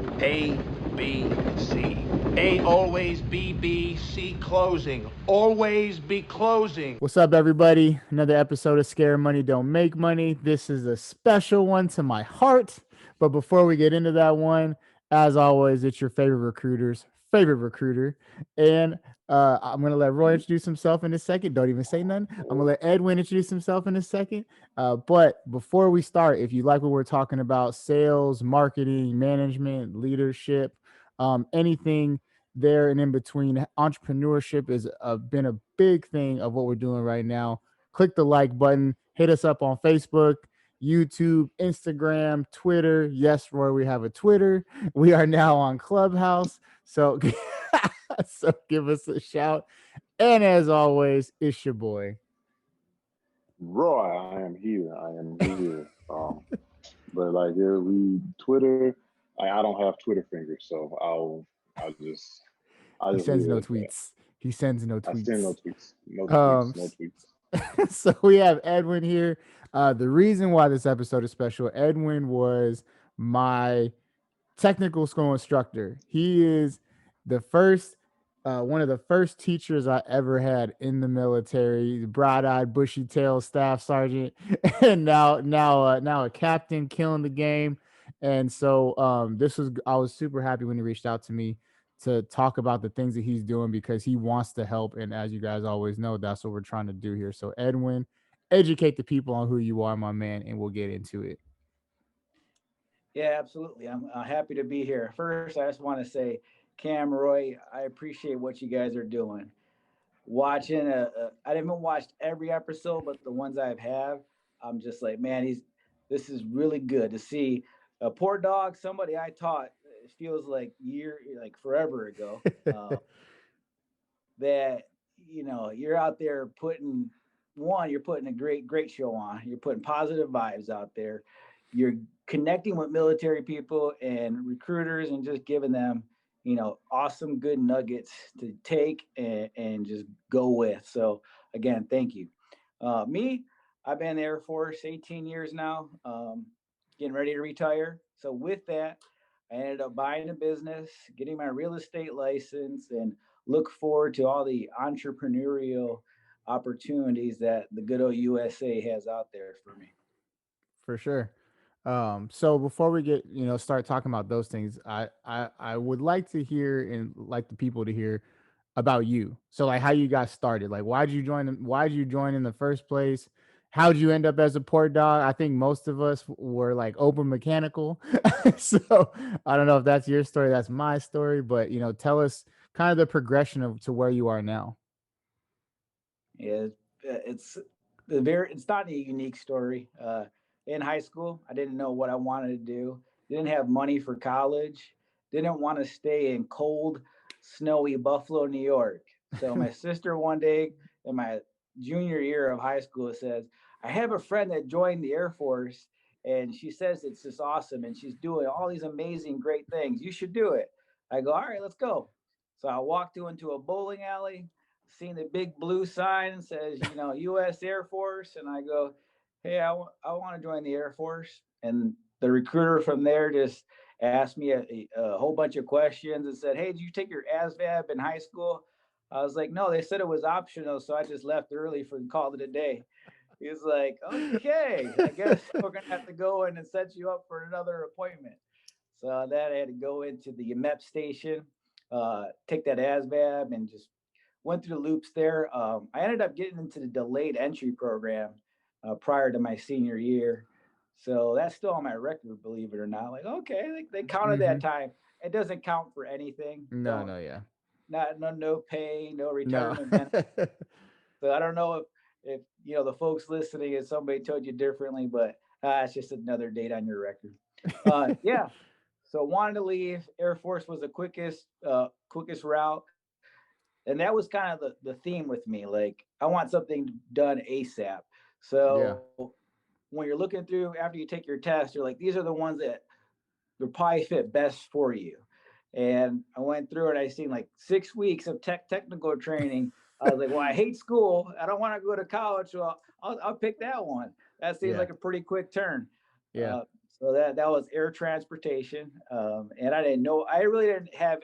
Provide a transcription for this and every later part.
A, B, C. A always B, B, C closing. Always be closing. What's up, everybody? Another episode of Scare Money Don't Make Money. This is a special one to my heart. But before we get into that one, as always, it's your favorite recruiter's favorite recruiter. And I'm going to let Roy introduce himself in a second. Don't even say none. I'm going to let Edwin introduce himself in a second. But before we start, if you like what we're talking about, sales, marketing, management, leadership, anything there and in between, entrepreneurship has been a big thing of what we're doing right now. Click the like button, hit us up on Facebook, YouTube, Instagram, Twitter. Yes, Roy, we have a Twitter. We are now on Clubhouse. So, so give us a shout. And as always, it's your boy. Roy, I am here. But like we Twitter, I don't have Twitter fingers, so I'll just He sends leave it no at that. tweets. He sends no I send no tweets. tweets. No tweets. No tweets. So we have Edwin here. The reason why this episode is special, Edwin was my technical school instructor. He is the first, one of the first teachers I ever had in the military. Broad-eyed, bushy-tailed staff sergeant, and now a captain, killing the game. And so I was super happy when he reached out to me to talk about the things that he's doing because he wants to help. And as you guys always know, that's what we're trying to do here. So Edwin, educate the people on who you are, my man, and we'll get into it. Yeah, absolutely. I'm happy to be here. First, I just want to say, Cam, Roy, I appreciate what you guys are doing. Watching, I haven't watched every episode, but the ones I've have, I'm just like, man, this is really good to see. A poor dog, somebody I taught, it feels like like forever ago. That you're out there you're putting a great show on. You're putting positive vibes out there. You're connecting with military people and recruiters and just giving them awesome good nuggets to take and just go with. So again, thank you. Me, I've been in the Air Force 18 years now, getting ready to retire. So with that, I ended up buying a business, getting my real estate license, and look forward to all the entrepreneurial opportunities that the good old USA has out there for me. For sure. So before we get, start talking about those things, I would like to hear and like the people to hear about you. So like how you got started. Like why'd you join in the first place? How'd you end up as a port dog? I think most of us were like open mechanical. So I don't know if that's your story, that's my story, but tell us kind of the progression of to where you are now. Yeah, it's not a unique story. In high school, I didn't know what I wanted to do. Didn't have money for college. Didn't want to stay in cold, snowy Buffalo, New York. So my sister one day in my junior year of high school says, "I have a friend that joined the Air Force, and she says it's just awesome, and she's doing all these amazing, great things. You should do it." I go, "All right, let's go." So I walked into a bowling alley, seen the big blue sign says, U.S. Air Force, and I go, "Hey, I want to join the Air Force." And the recruiter from there just asked me a whole bunch of questions and said, "Hey, did you take your ASVAB in high school?" I was like, "No, they said it was optional, so I just left early for call it a day." He was like, "Okay, I guess we're gonna have to go in and set you up for another appointment." So that I had to go into the MEP station, take that ASVAB, and just went through the loops there. I ended up getting into the delayed entry program prior to my senior year. So that's still on my record, believe it or not. Like, okay, they counted that time. It doesn't count for anything. No, Don't no, yeah. no pay, no No. retirement benefit. So I don't know if the folks listening, if somebody told you differently, but it's just another date on your record. Yeah. So wanted to leave. Air Force was the quickest route. And that was kind of the theme with me. Like, I want something done ASAP. Yeah. So when you're looking through after you take your test, you're like, these are the ones that will probably fit best for you. And I went through it. I seen like 6 weeks of technical training. I was like, well, I hate school. I don't want to go to college. So I'll pick that one. That seems Yeah. like a pretty quick turn. Yeah. So that was air transportation, and I really didn't have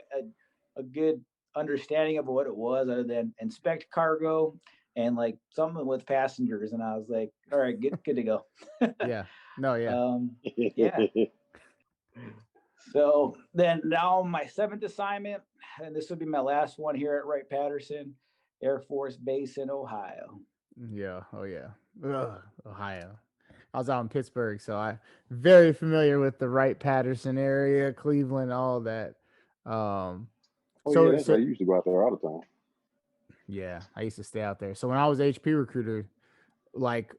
a good understanding of what it was other than inspect cargo and like something with passengers. And I was like, all right, good to go. Yeah. No, yeah. Yeah. So then now my seventh assignment, and this will be my last one here at Wright-Patterson Air Force Base in Ohio. Yeah. Oh yeah. Ugh, Ohio. I was out in Pittsburgh, so I very familiar with the Wright-Patterson area, Cleveland, all that. Um, Oh yeah, that's so right. You used to go out there all the time. yeah, I used to stay out there. So when I was HP recruiter, like,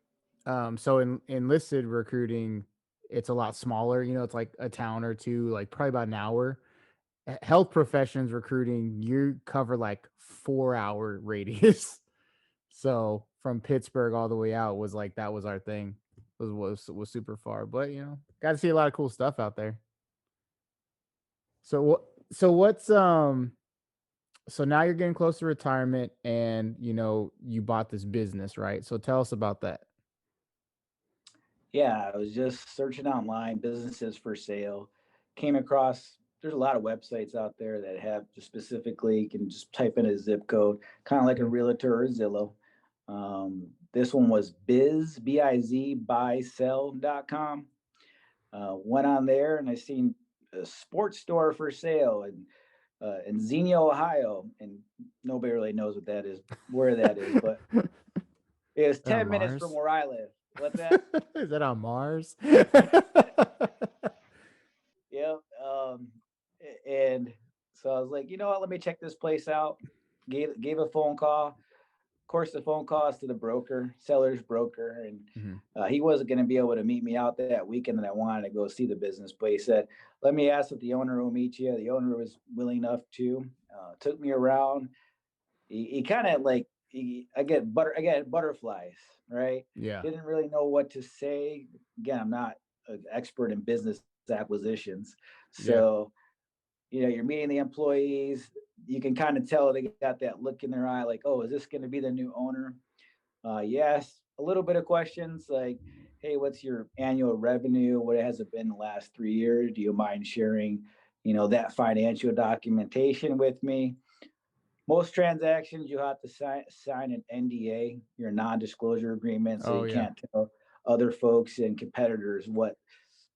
so in enlisted recruiting, it's a lot smaller. You know, it's like a town or two, like probably about an hour. Health professions recruiting, you cover like 4 hour radius. So from Pittsburgh all the way out was like that was our thing. Was super far, but you know, got to see a lot of cool stuff out there. So what? So what's So now you're getting close to retirement, and you know you bought this business, right? So tell us about that. Yeah, I was just searching online, businesses for sale. Came across there's a lot of websites out there that have just specifically you can just type in a zip code, kind of like a Mhm. realtor or Zillow. This one was biz buysell.com. Went on there and I seen a sports store for sale in Xenia, Ohio, and nobody really knows what that is, where that is, but it was On 10 minutes from Mars? where I live. What's that? Is that on Mars? Yep. And so I was like, you know what? Let me check this place out. Gave a phone call. Of course, the phone call is to the broker, seller's broker, and Mhm. he wasn't going to be able to meet me out that weekend that I wanted to go see the business. But he said, "Let me ask if the owner will meet you." The owner was willing enough to. Took me around. He kind of like I get butterflies, right? Yeah. Didn't really know what to say. Again, I'm not an expert in business acquisitions, Yeah. so you're meeting the employees. You can kind of tell they got that look in their eye, like, oh, is this going to be the new owner? Yes, a little bit of questions like, hey, what's your annual revenue? What has it been the last 3 years? Do you mind sharing, that financial documentation with me? Most transactions you have to sign an NDA, your non-disclosure agreement, so Oh you yeah. can't tell other folks and competitors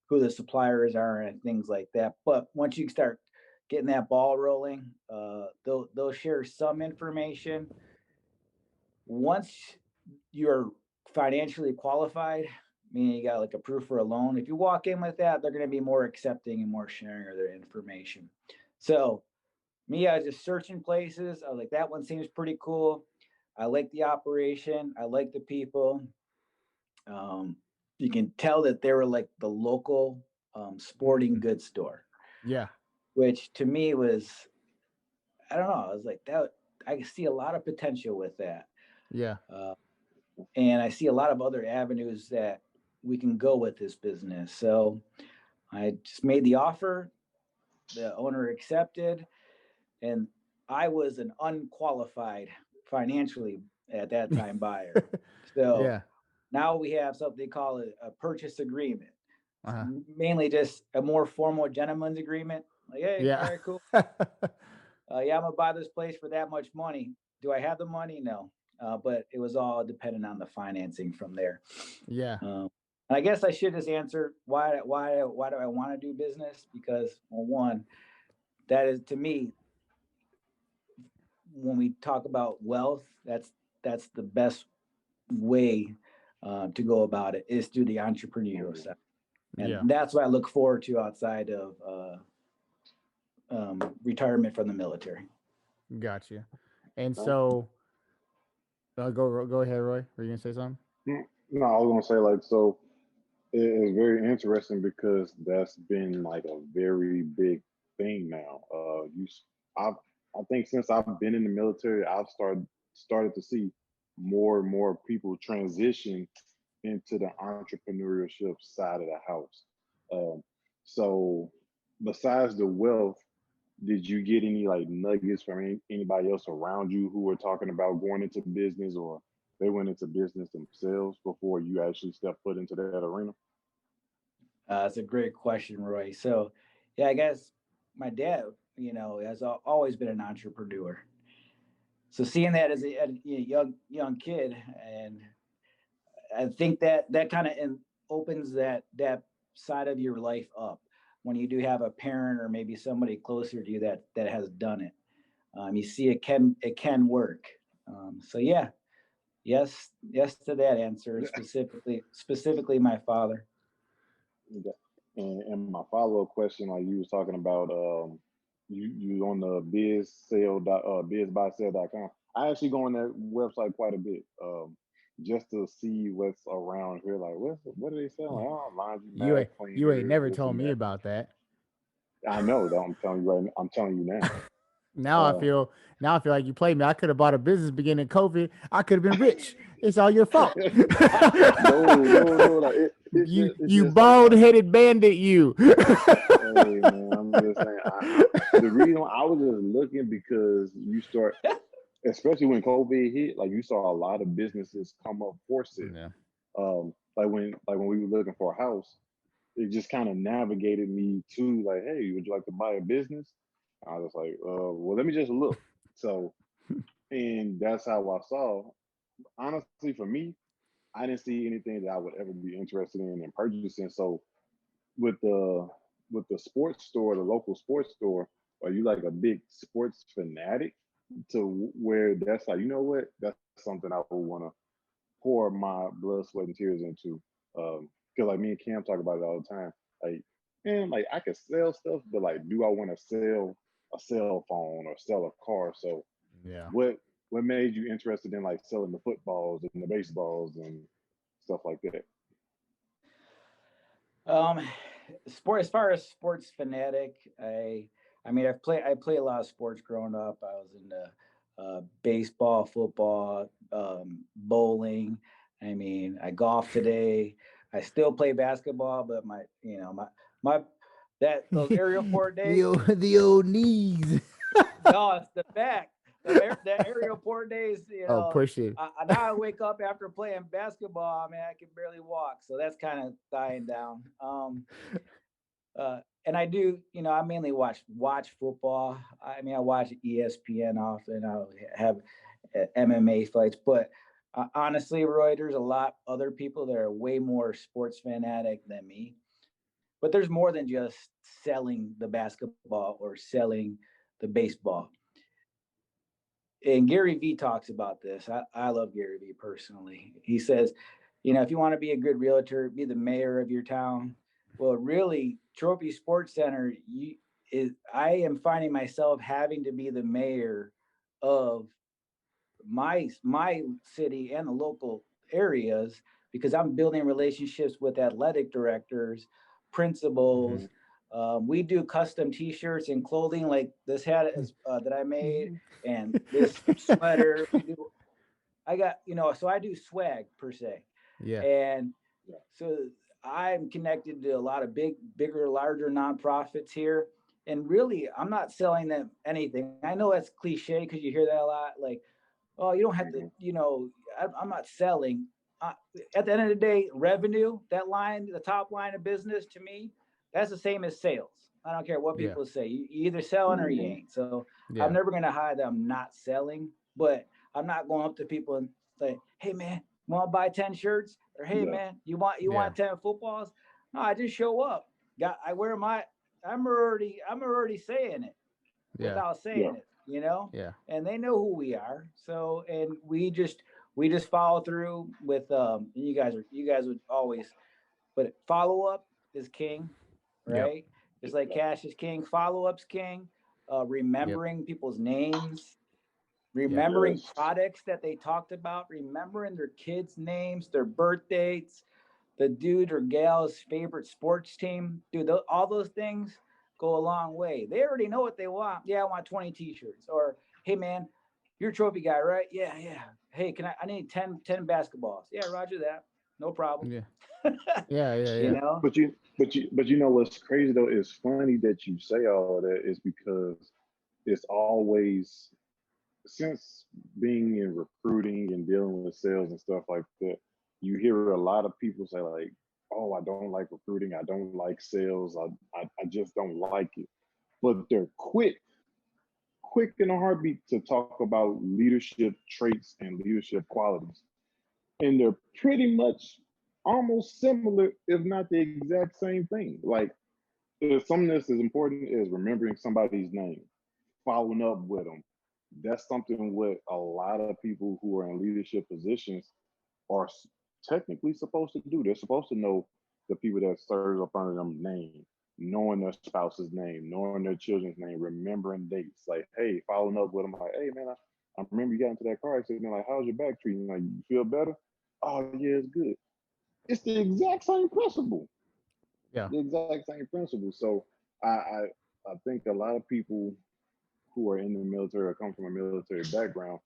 who the suppliers are and things like that. But once you start getting that ball rolling, they'll share some information. Once you're financially qualified, meaning you got like a proof for a loan, if you walk in with that, they're going to be more accepting and more sharing of their information. So me, I was just searching places. I was like, that one seems pretty cool. I like the operation. I like the people. Um, you can tell that they were like the local sporting goods store, Yeah. which to me was, I don't know. I was like, that I see a lot of potential with that. Yeah. Uh, and I see a lot of other avenues that we can go with this business. So I just made the offer. The owner accepted, and I was an unqualified financially at that time buyer. So Yeah. now we have something they call a purchase agreement. It's Uh-huh. mainly just a more formal gentleman's agreement. Like, hey, all Yeah. right, cool. Yeah, I'm gonna buy this place for that much money. Do I have the money? No. But it was all dependent on the financing from there. Yeah. And I guess I should just answer why do I want to do business? Because, well, one, that is to me, when we talk about wealth, that's the best way to go about it is through the entrepreneurial side, and Yeah. that's what I look forward to outside of retirement from the military. Gotcha. And Huh? so go ahead, Roy. Were you gonna say something? No, I was gonna say like so. It's very interesting because that's been like a very big thing now. I think since I've been in the military, I've started to see more and more people transition into the entrepreneurship side of the house. Um, so, besides the wealth, did you get any like nuggets from anybody else around you who were talking about going into business or they went into business themselves before you actually stepped foot into that arena? That's a great question, Roy. So, yeah, I guess my dad, has always been an entrepreneur. So seeing that as a young kid, and I think that kind of opens that side of your life up when you do have a parent or maybe somebody closer to you that has done it. You see it can work. So yeah, yes to that answer. Specifically my father. And my follow up question, like you was talking about, you on the bizbuysell.com. I actually go on that website quite a bit, just to see what's around here. Like, what are they selling? Oh, laundry You mat ain't you ain't cleaners, never this told and me that. about that. I know that. I'm telling you right now. I'm telling you now. Now I feel like you played me. I could have bought a business beginning of COVID. I could have been rich. It's all your fault. No. Like it's You just like bald headed bandit. You. hey man, I'm just saying. The reason why I was just looking because you start, especially when COVID hit, like you saw a lot of businesses come up for sale. Yeah. Like when we were looking for a house, it just kind of navigated me to like, hey, would you like to buy a business? I was like, well, let me just look. So, and that's how I saw. Honestly, for me, I didn't see anything that I would ever be interested in purchasing. So, with the with the sports store, the local sports store, are you like a big sports fanatic to where that's like, you know what, that's something I would want to pour my blood, sweat, and tears into. Because like me and Cam talk about it all the time. Like, man, like I could sell stuff, but like, do I want to sell a cell phone or sell a car? So, Yeah. what made you interested in like selling the footballs and the baseballs and stuff like that? Um, Sport as far as sports fanatic, I mean I play a lot of sports growing up. I was into baseball, football, bowling. I mean, I golf today. I still play basketball, but my that those aerial port days. The old knees. No, it's the back. The aerial port days, Oh, push it. now I wake up after playing basketball. I mean, I can barely walk, so that's kind of dying down. And I do, I mainly watch football. I mean, I watch ESPN often. I'll have MMA fights, but honestly, Roy, there's a lot other people that are way more sports fanatic than me. But there's more than just selling the basketball or selling the baseball. And Gary Vee talks about this. I love Gary Vee personally. He says, if you want to be a good realtor, be the mayor of your town. Well, really, Trophy Sports Center, I am finding myself having to be the mayor of my city and the local areas because I'm building relationships with athletic directors, principals. Mm-hmm. We do custom T-shirts and clothing, like this hat that I made, and this sweater. I got so I do swag per se, Yeah. and so I'm connected to a lot of bigger, larger nonprofits here. And really, I'm not selling them anything. I know that's cliche because you hear that a lot. Like, oh, you don't have to, I'm not selling. Uh, at the end of the day, revenue, that line, the top line of business to me, that's the same as sales. I don't care what Yeah. people say. You either selling or you Mm-hmm. ain't. So Yeah. I'm never going to hide that I'm not selling, but I'm not going up to people and say, hey, man, want to buy 10 shirts? Or, hey, Yeah. man, you want 10 footballs? No, I just show up. I wear I'm already saying it Yeah. without Yeah. saying it, Yeah. and they know who we are. So, and we just follow through with, and you guys would always, but follow up is king, Yep. right? Just like cash is king, follow up's king. Yep. Remembering people's names, Yep. remembering Yes. products that they talked about, remembering their kids' names, their birth dates, the dude or gal's favorite sports team. Dude, all those things go a long way. They already know what they want. Yeah, I want 20 t-shirts. Or, hey, man, you're a trophy guy, right? Yeah, yeah. Hey, I need 10 basketballs. Yeah, roger that. No problem. Yeah. Yeah. Yeah. you Yeah. know? But you know what's crazy though? It's funny that you say all of that is because it's always, since being in recruiting and dealing with sales and stuff like that, you hear a lot of people say like, oh, I don't like recruiting, I don't like sales, I just don't like it. But they're quick in a heartbeat to talk about leadership traits and leadership qualities. And they're pretty much almost similar, if not the exact same thing. Like something that's as important as remembering somebody's name, following up with them. That's something what a lot of people who are in leadership positions are technically supposed to do. They're supposed to know the people that serve up under them name, knowing their spouse's name, knowing their children's name, remembering dates. Like, hey, following up with them, like, hey man, I remember you got into that car accident. Like, how's your back treating? Like, you feel better? Oh yeah, it's good. It's the exact same principle. Yeah. The exact same principle. So I think a lot of people who are in the military or come from a military background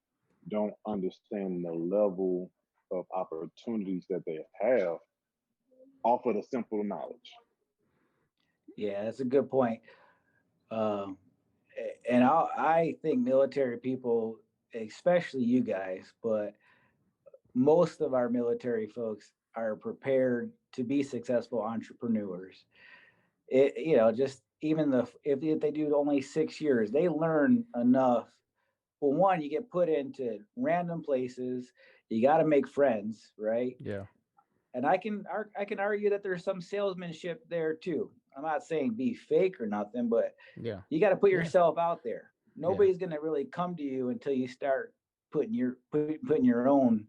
don't understand the level of opportunities that they have off of the simple knowledge. Yeah, that's a good point. Um, and I think military people, especially you guys, but most of our military folks are prepared to be successful entrepreneurs. Just even if they do only 6 years, they learn enough. Well, one, you get put into random places. You got to make friends, right? Yeah. And I can argue that there's some salesmanship there too. I'm not saying be fake or nothing, but Yeah. you got to put Yeah. yourself out there. Nobody's going to really come to you until you start putting your own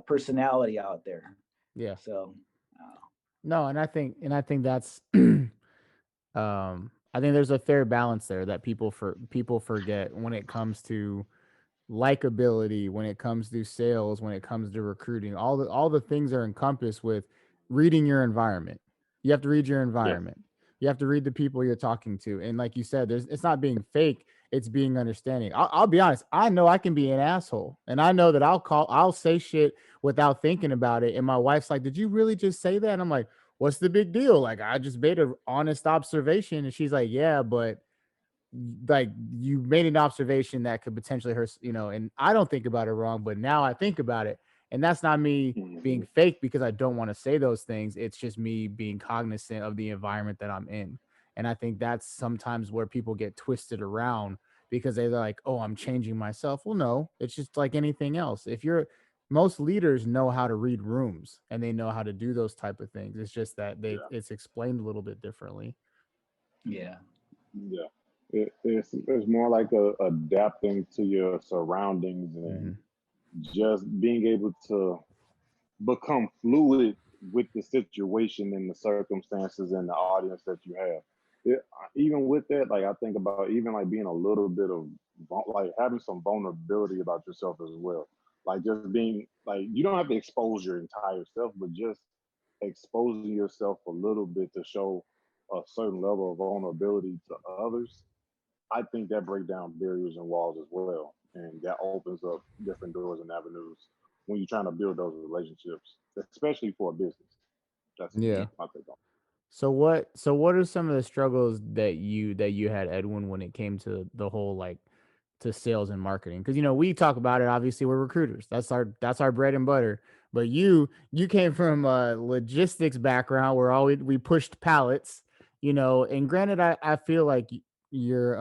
personality out there. Yeah. So No, and I think that's I think there's a fair balance there that people forget when it comes to likability, when it comes to sales, when it comes to recruiting. All the things are encompassed with reading your environment. You have to read your Yeah. environment. You have to read the people you're talking to. And like you said, it's not being fake, it's being understanding. I'll be honest, I know I can be an asshole. And I know that I'll say shit without thinking about it. And my wife's like, did you really just say that? And I'm like, what's the big deal? Like, I just made an honest observation. And she's like, yeah, but like you made an observation that could potentially hurt, and I don't think about it wrong, but now I think about it. And that's not me being Mhm. fake because I don't want to say those things. It's just me being cognizant of the environment that I'm in. And I think that's sometimes where people get twisted around because they're like, oh, I'm changing myself. Well, no, it's just like anything else. Most leaders know how to read rooms and they know how to do those type of things. It's just that Yeah. it's explained a little bit differently. yeah, Yeah. It's more like adapting to your surroundings and Hmm. just being able to become fluid with the situation and the circumstances and the audience that you have. Even with that, like I think about even like being a little bit of like having some vulnerability about yourself as well. Like just being like you don't have to expose your entire self, but just exposing yourself a little bit to show a certain level of vulnerability to others. I think that breaks down barriers and walls as well, and that opens up different doors and avenues when you're trying to build those relationships, especially for a business. That's Yeah. my take on So what are some of the struggles that you had, Edwin, when it came to the whole like to sales and marketing? Because we talk about it. Obviously, we're recruiters. That's our bread and butter. But you came from a logistics background where we pushed pallets. And granted, I feel like your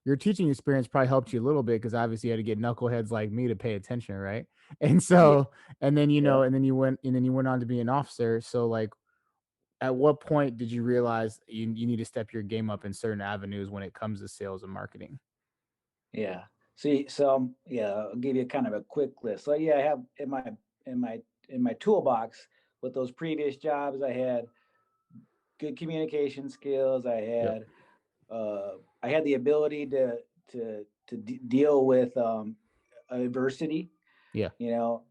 your teaching experience probably helped you a little bit because obviously you had to get knuckleheads like me to pay attention, right? And it. so and then Yeah. and then you went on to be an officer. So like at what point did you realize you need to step your game up in certain avenues when it comes to sales and marketing? yeah. See, so yeah, I'll give you kind of a quick list. So yeah, I have in my in my toolbox with those previous jobs, I had good communication skills. Yep. I had the ability to deal with adversity. Yeah.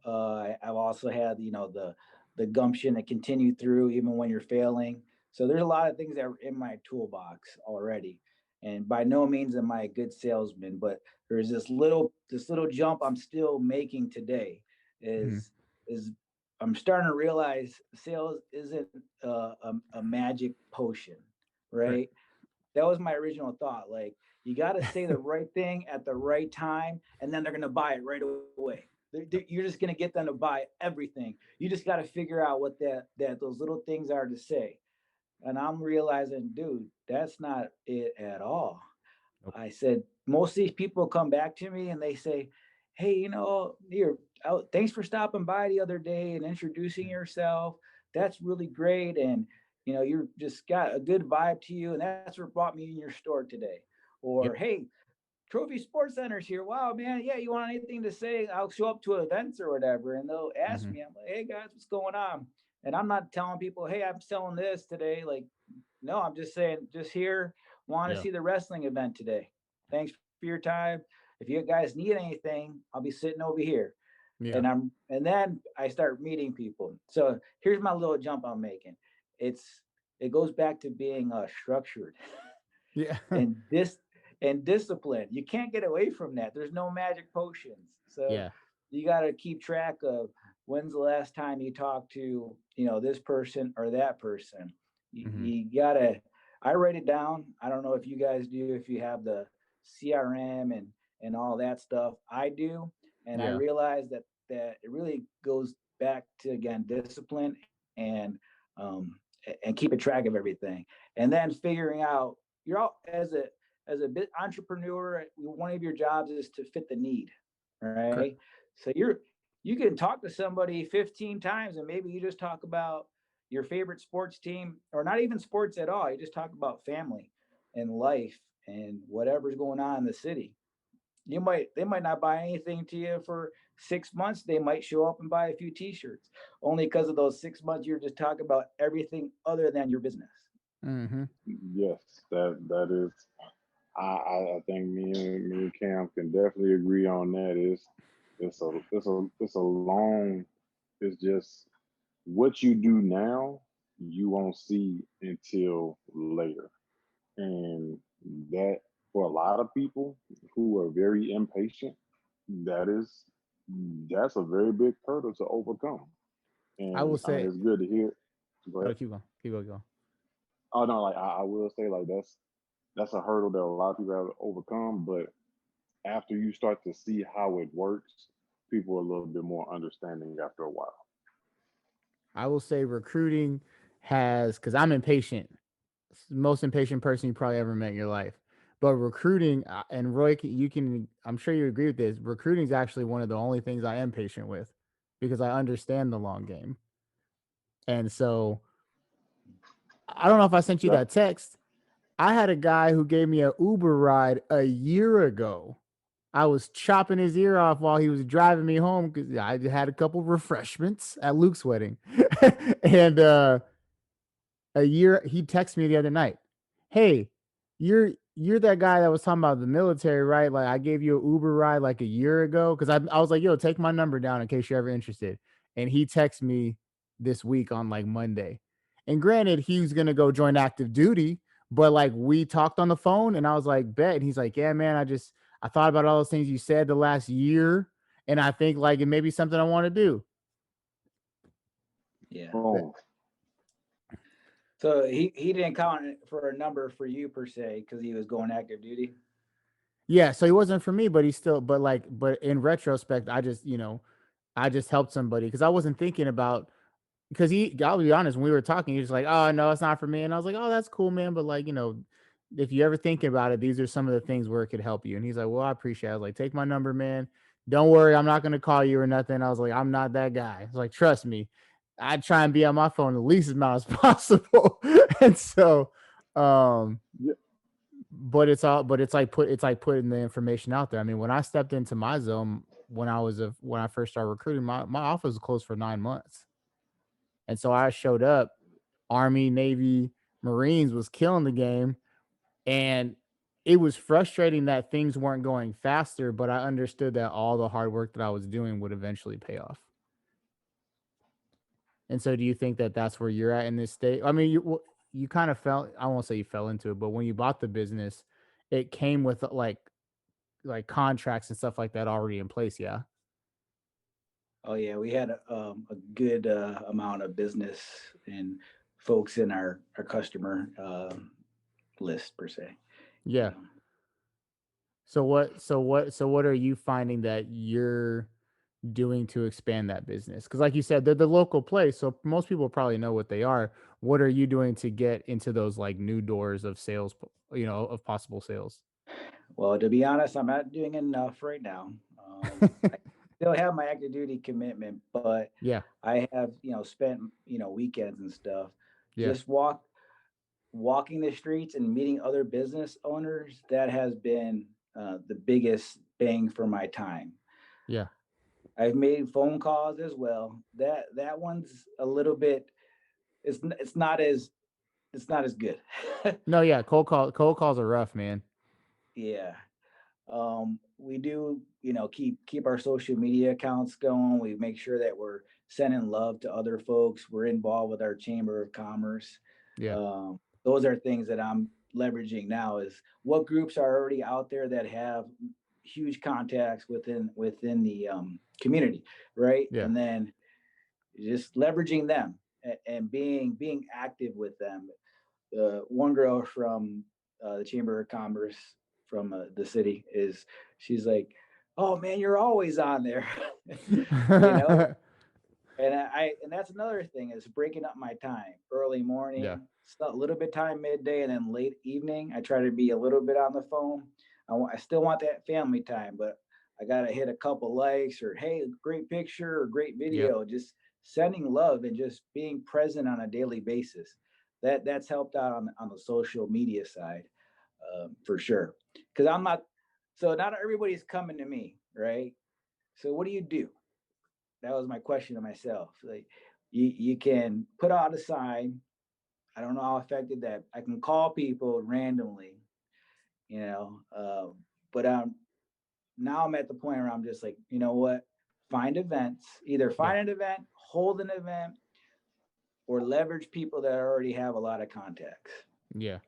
I've also had the gumption to continue through even when you're failing. So there's a lot of things that are in my toolbox already. And by no means am I a good salesman, but there's this little jump I'm still making today. Hmm. Is I'm starting to realize sales isn't a magic potion, Right. right? That was my original thought. Like, you got to say the right thing at the right time, and then they're going to buy it right away. You're just going to get them to buy everything. You just got to figure out what those little things are to say. And I'm realizing, dude, that's not it at all. Nope. I said, most of these people come back to me and they say, hey, thanks for stopping by the other day and introducing yourself. That's really great. And, you're just got a good vibe to you. And that's what brought me in your store today. Or, Yep. hey, Trophy Sports Center's here. Wow, man. Yeah, you want anything to say? I'll show up to events or whatever. And they'll ask me, I'm like, hey, guys, what's going on? And I'm not telling people, hey, I'm selling this today. Like, no, I'm just saying, just here, want to see the wrestling event today. Thanks for your time. If you guys need anything, I'll be sitting over here. Yeah. And then I start meeting people. So here's my little jump I'm making. It goes back to being structured. Yeah. and discipline. You can't get away from that. There's no magic potions. So you got to keep track of when's the last time you talked to, this person or that person. You gotta, I write it down. I don't know if you guys do, if you have the CRM and all that stuff. I do. And I realize that it really goes back to, again, discipline and keeping track of everything. And then figuring out, you're all, as a bit entrepreneur, one of your jobs is to fit the need, right? Correct. So you can talk to somebody 15 times and maybe you just talk about your favorite sports team, or not even sports at all. You just talk about family and life and whatever's going on in the city. They might not buy anything to you for 6 months. They might show up and buy a few t-shirts, only because of those 6 months you're just talking about everything other than your business. Yes, that is. I think me and Cam can definitely agree on that. It's a long. It's just what you do now, you won't see until later, and that for a lot of people who are very impatient, that's a very big hurdle to overcome. I will And I mean, say, it's good to hear. Go ahead. keep going. Keep going. Oh no, like I will say, like that's a hurdle that a lot of people have to overcome. But after you start to see how it works, people are a little bit more understanding after a while. I will say recruiting has, because I'm impatient, most impatient person you probably ever met in your life. But recruiting, and Roy, I'm sure you agree with this. Recruiting is actually one of the only things I am patient with because I understand the long game. And so I don't know if I sent you Yeah. that text. I had a guy who gave me an Uber ride a year ago. I was chopping his ear off while he was driving me home because I had a couple refreshments at Luke's wedding. And he texted me the other night, hey, you're that guy that was talking about the military, right? Like I gave you an Uber ride like a year ago. Cause I was like, yo, take my number down in case you're ever interested. And he texted me this week on like Monday. And granted, he was gonna go join active duty, but like we talked on the phone and I was like, bet. And he's like, yeah, man, I thought about all those things you said the last year. And I think like it may be something I want to do. Yeah. Boom. So he didn't count for a number for you per se because he was going active duty. Yeah, so he wasn't for me, but but in retrospect, I just helped somebody because I wasn't thinking about, because I'll be honest, when we were talking, he was like, oh no, it's not for me. And I was like, oh, that's cool, man. But like, if you ever think about it, these are some of the things where it could help you. And he's like, well, I appreciate it. I was like, take my number, man. Don't worry, I'm not gonna call you or nothing. I was like, I'm not that guy. I was like, trust me. I try and be on my phone the least amount as possible. And so Yeah. but it's like putting the information out there. I mean, when I stepped into my zone, when I first started recruiting, my office was closed for 9 months. And so I showed up, Army, Navy, Marines was killing the game. And it was frustrating that things weren't going faster, but I understood that all the hard work that I was doing would eventually pay off. And so do you think that that's where you're at in this state? I mean, you kind of I won't say you fell into it, but when you bought the business, it came with like contracts and stuff like that already in place. Yeah. Oh yeah, we had a good amount of business and folks in our customer list per se. Yeah. So what are you finding that doing to expand that business? Because like you said, they're the local place, so most people probably know what they are. What are you doing to get into those like new doors of sales, of possible sales? Well, to be honest, I'm not doing enough right now. I still have my active duty commitment, but Yeah, I have, spent, weekends and stuff yeah, just walking the streets and meeting other business owners. That has been the biggest bang for my time. yeah. I've made phone calls as well. That one's a little bit. It's not as good. No, yeah. Cold calls are rough, man. Yeah. We do, keep our social media accounts going. We make sure that we're sending love to other folks. We're involved with our Chamber of Commerce. Yeah, Those are things that I'm leveraging now. Is what groups are already out there that have huge contacts within the community, right? yeah, And then just leveraging them and being active with them. One girl from the Chamber of Commerce from the city she's like, "Oh man, you're always on there," you know. And that's another thing is breaking up my time. Early yeah, morning, a little bit time midday, and then late evening. I try to be a little bit on the phone. I still want that family time, but I gotta hit a couple likes or hey, great picture or great yep. video. Just sending love and just being present on a daily basis. That's helped out on the social media side, for sure. Because I'm not. So not everybody's coming to me, right? So what do you do? That was my question to myself. Like, you can put out a sign. I don't know how effective that. I can call people randomly, you know. But now I'm at the point where I'm just like, you know what? Find events. Either Yeah, find an event, hold an event, or leverage people that already have a lot of contacts yeah.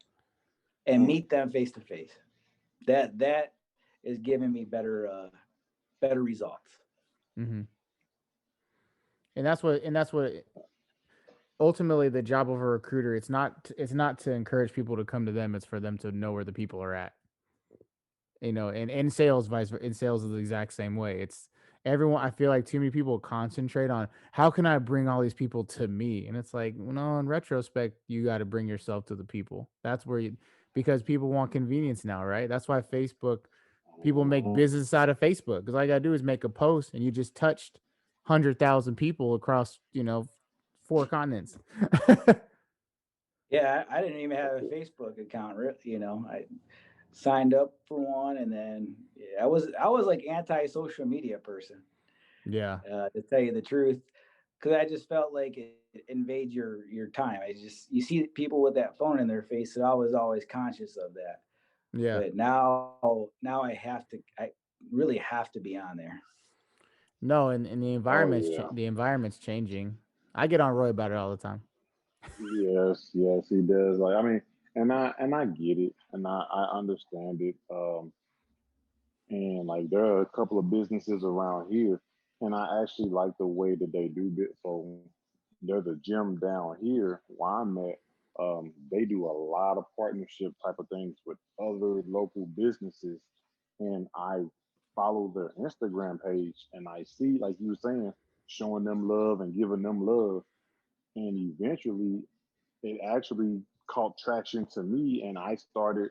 and meet them face to face. That is giving me better results. Hmm. And that's what ultimately the job of a recruiter. It's not to encourage people to come to them. It's for them to know where the people are at. And in sales, in sales is the exact same way. It's everyone. I feel like too many people concentrate on how can I bring all these people to me, and it's like, well, no. In retrospect, you got to bring yourself to the people. That's where you, because people want convenience now, right? That's why Facebook, people make Mhm. business out of Facebook, because all you gotta do is make a post, and you just touched 100,000 people across 4 continents. Yeah, I didn't even have a Facebook account. I signed up for one, and then yeah, I was like anti-social media person, Yeah, to tell you the truth, because I just felt like it invades your time. You see people with that phone in their face, so I was always conscious of that. yeah. But now I really have to be on there. No, and the Oh environment's yeah. the environment's changing. I get on Roy about it all the time. Yes, yes, he does. Like I mean, and I get it, and I understand it. And like there are a couple of businesses around here, and I actually like the way that they do it. So there's a gym down here where I'm at. They do a lot of partnership type of things with other local businesses, and I follow their Instagram page, and I see, like you were saying, showing them love and giving them love, and eventually it actually caught traction to me, and I started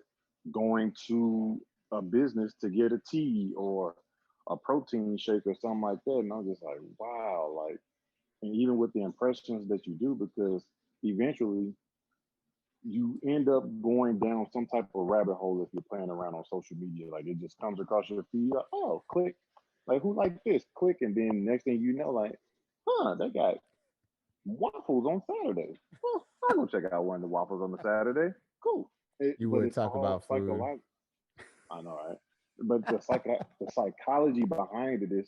going to a business to get a tea or a protein shake or something like that, and I'm just like, wow, like, and even with the impressions that you do, because eventually you end up going down some type of rabbit hole if you're playing around on social media. Like it just comes across your feed, like, oh, click, like who like this, click, and then next thing you know, like, they got waffles on Saturday. Well, I'll go check out one of the waffles on the Saturday. Cool. You But would it's talk all about food. psychological. I know, right? But the psychology behind it is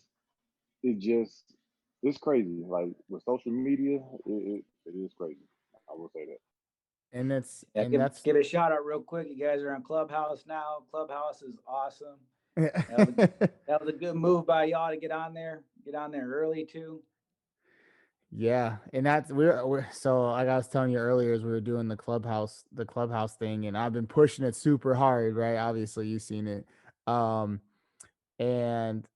it just it's crazy. Like with social media, it is crazy. I will say that. And that's Yeah, and that's give a shout out real quick. You guys are on Clubhouse now. Clubhouse is awesome. That was a, that was a good move by y'all to get on there. Get on there early too. yeah, and that's we're so like I was telling you earlier as we were doing the clubhouse thing, and I've been pushing it super hard, right? Obviously, you've seen it. Um, and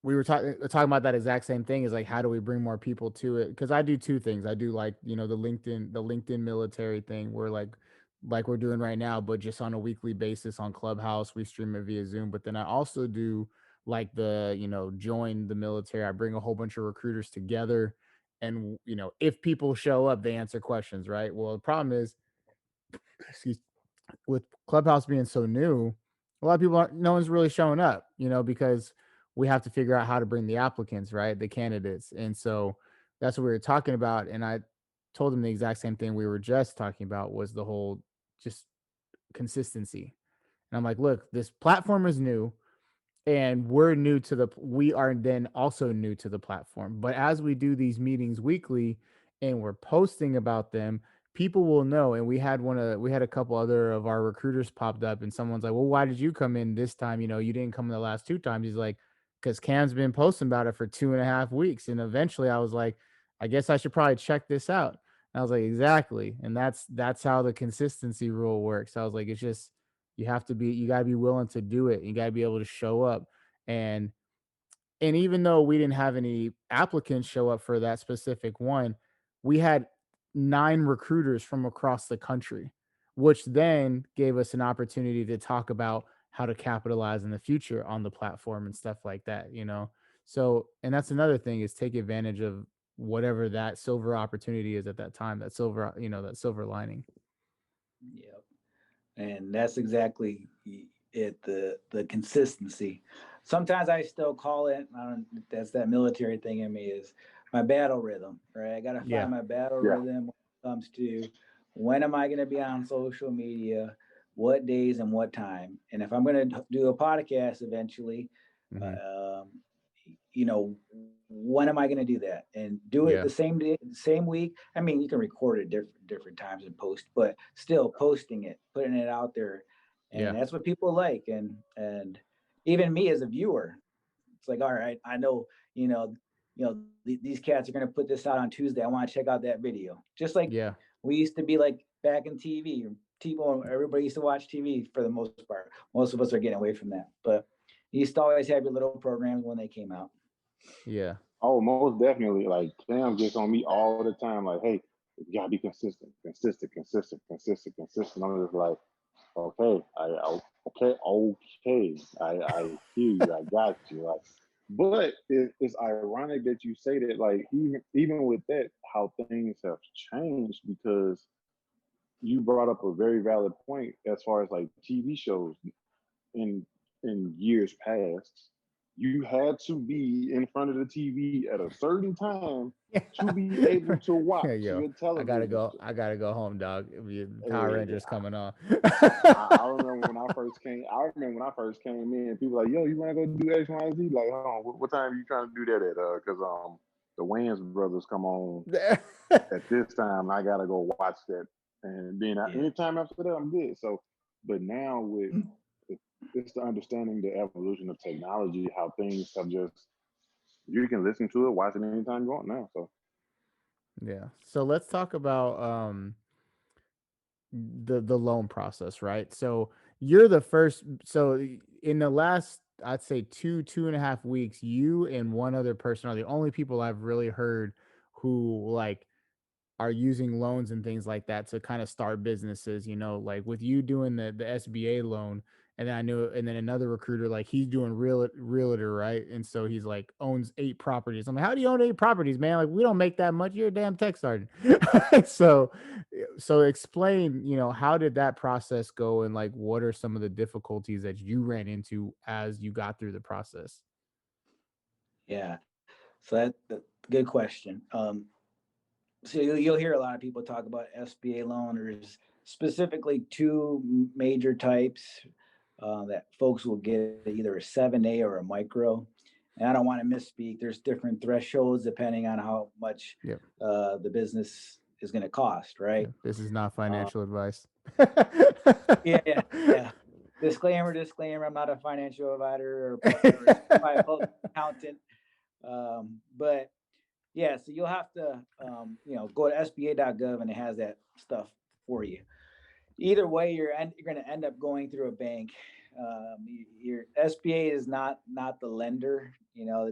we were talking about that exact same thing, is like, how do we bring more people to it? Because I do two things. I do, like, the LinkedIn military thing, where like we're doing right now, but just on a weekly basis on Clubhouse. We stream it via Zoom. But then I also do like the, join the military. I bring a whole bunch of recruiters together, and if people show up, they answer questions, right? Well, the problem is, excuse, with Clubhouse being so new, a lot of people aren't, no one's really showing up, because we have to figure out how to bring the applicants, right? The candidates. And so that's what we were talking about. And I told them the exact same thing we were just talking about, was the whole just consistency. And I'm like, look, this platform is new, and we are then also new to the platform. But as we do these meetings weekly and we're posting about them, people will know. And we had a couple other of our recruiters popped up, and someone's like, well, why did you come in this time? You didn't come in the last two times. He's like, because Cam's been posting about it for 2.5 weeks. And eventually I was like, I guess I should probably check this out. And I was like, exactly. And that's how the consistency rule works. I was like, it's just, you got to be willing to do it. You got to be able to show up. And even though we didn't have any applicants show up for that specific one, we had 9 recruiters from across the country, which then gave us an opportunity to talk about how to capitalize in the future on the platform and stuff like that. So, and that's another thing, is take advantage of whatever that silver opportunity is at that time, that silver lining. Yep. And that's exactly it, the consistency. Sometimes I still call it, that's that military thing in me, is my battle rhythm, right? I got to find my battle rhythm when it comes to, when am I going to be on social media, what days and what time. And if I'm going to do a podcast eventually, when am I going to do that, and do it the same day, same week? I mean, you can record it different times and post, but still posting it, putting it out there. And that's what people like. And even me as a viewer, it's like, all right, I know, these cats are going to put this out on Tuesday. I want to check out that video. Just like we used to be like back in TV, everybody used to watch TV for the most part. Most of us are getting away from that, but you used to always have your little programs when they came out. Yeah. Oh, most definitely. Like, Cam gets on me all the time. Like, hey, you gotta be consistent. I'm just like, okay, I hear you. I got you. Like, but it's ironic that you say that. Like, even with that, how things have changed, because you brought up a very valid point as far as like TV shows in years past. You had to be in front of the TV at a certain time to be able to watch your television. I gotta go home, dog. Power Rangers coming on. I remember when I first came. In, people were like, yo, you want to go do X, Y, Z? Like, hold on, what time are you trying to do that at? Because the Wayans brothers come on at this time, and I gotta go watch that. And then anytime after that, I'm good. So, but now with it's the understanding the evolution of technology, how things have just, you can listen to it, watch it anytime you want now. So so let's talk about the loan process, right? So you're the first. So in the last, I'd say 2.5 weeks, you and one other person are the only people I've really heard who like are using loans and things like that to kind of start businesses, like with you doing the SBA loan. And then another recruiter, like he's doing realtor, right? And so he's like owns 8 properties. I'm like, how do you own 8 properties, man? Like, we don't make that much. You're a damn tech sergeant. so explain, how did that process go? And like, what are some of the difficulties that you ran into as you got through the process? Yeah. So that's a good question. So you'll hear a lot of people talk about SBA loan. There's specifically 2 major types that folks will get, either a 7A or a micro. And I don't want to misspeak. There's different thresholds depending on how much the business is going to cost, right? This is not financial advice. Yeah. Disclaimer. I'm not a financial advisor or accountant. But yeah, so you'll have to, go to SBA.gov, and it has that stuff for you. Either way, you're going to end up going through a bank. Your SBA is not the lender. You know,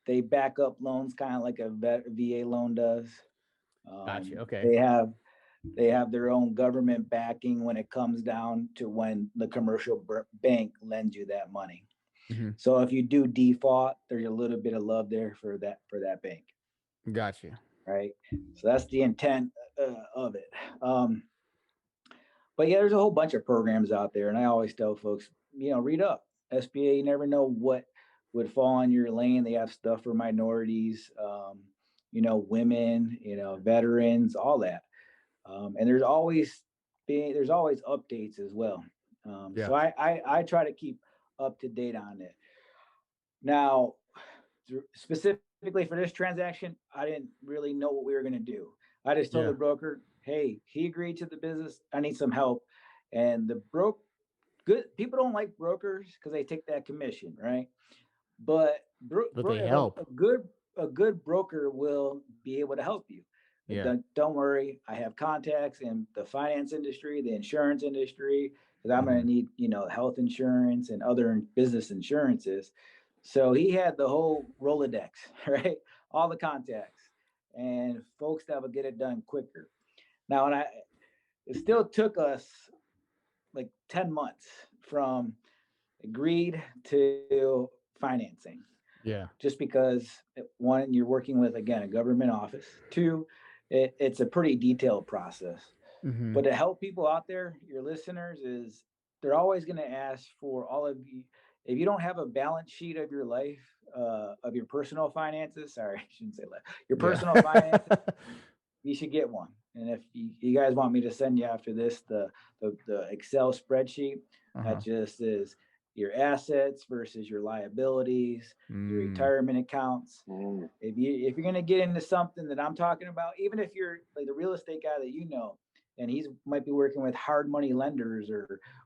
they back up loans kind of like a VA loan does. Gotcha. Okay. They have their own government backing when it comes down to when the commercial bank lends you that money. Mm-hmm. So if you do default, there's a little bit of love there for that bank. Gotcha. Right. So that's the intent of it. But yeah, there's a whole bunch of programs out there, and I always tell folks, read up. SBA, you never know what would fall in your lane. They have stuff for minorities, women, veterans, all that. And there's always updates as well. Yeah. So I try to keep up to date on it. Now, specifically for this transaction, I didn't really know what we were going to do. I just told the broker, hey, he agreed to the business. I need some help. And good people don't like brokers because they take that commission, right? But they help. A good broker will be able to help you. Yeah. Don't worry. I have contacts in the finance industry, the insurance industry, because I'm going to need, health insurance and other business insurances. So he had the whole Rolodex, right? All the contacts and folks that would get it done quicker. Now, it still took us like 10 months from agreed to financing. Yeah. Just because, one, you're working with, again, a government office. Two, it's a pretty detailed process. Mm-hmm. But to help people out there, your listeners, is they're always going to ask for all of you. If you don't have a balance sheet of your life, of your personal finances, sorry, I shouldn't say life, your personal finances, you should get one. And if you guys want me to send you after this, the Excel spreadsheet, that just is your assets versus your liabilities, your retirement accounts. If you're going to get into something that I'm talking about, even if you're like the real estate guy that and he's might be working with hard money lenders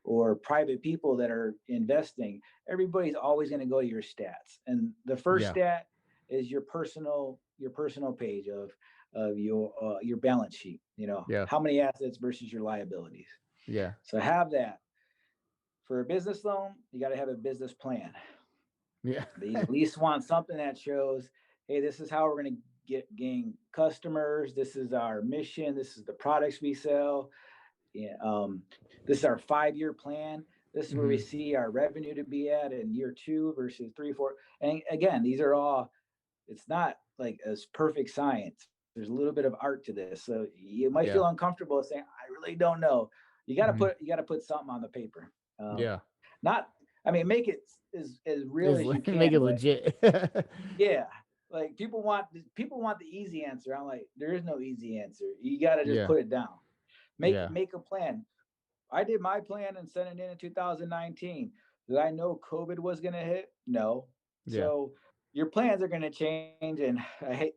or private people that are investing, everybody's always going to go to your stats. And the first stat is your personal page of your balance sheet, how many assets versus your liabilities. Yeah. So have that. For a business loan, you got to have a business plan. Yeah. They at least want something that shows, hey, this is how we're going to gain customers. This is our mission. This is the products we sell. This is our 5-year plan. This is where we see our revenue to be at in year 2 versus 3, 4. And again, these are all, it's not like as perfect science. There's a little bit of art to this. So you might feel uncomfortable saying, I really don't know. You got to put something on the paper. Make it as real as you can. Make it legit. Yeah. Like people want the easy answer. I'm like, there is no easy answer. You got to just put it down. Make a plan. I did my plan and sent it in 2019. Did I know COVID was going to hit? No. So your plans are going to change. And I hate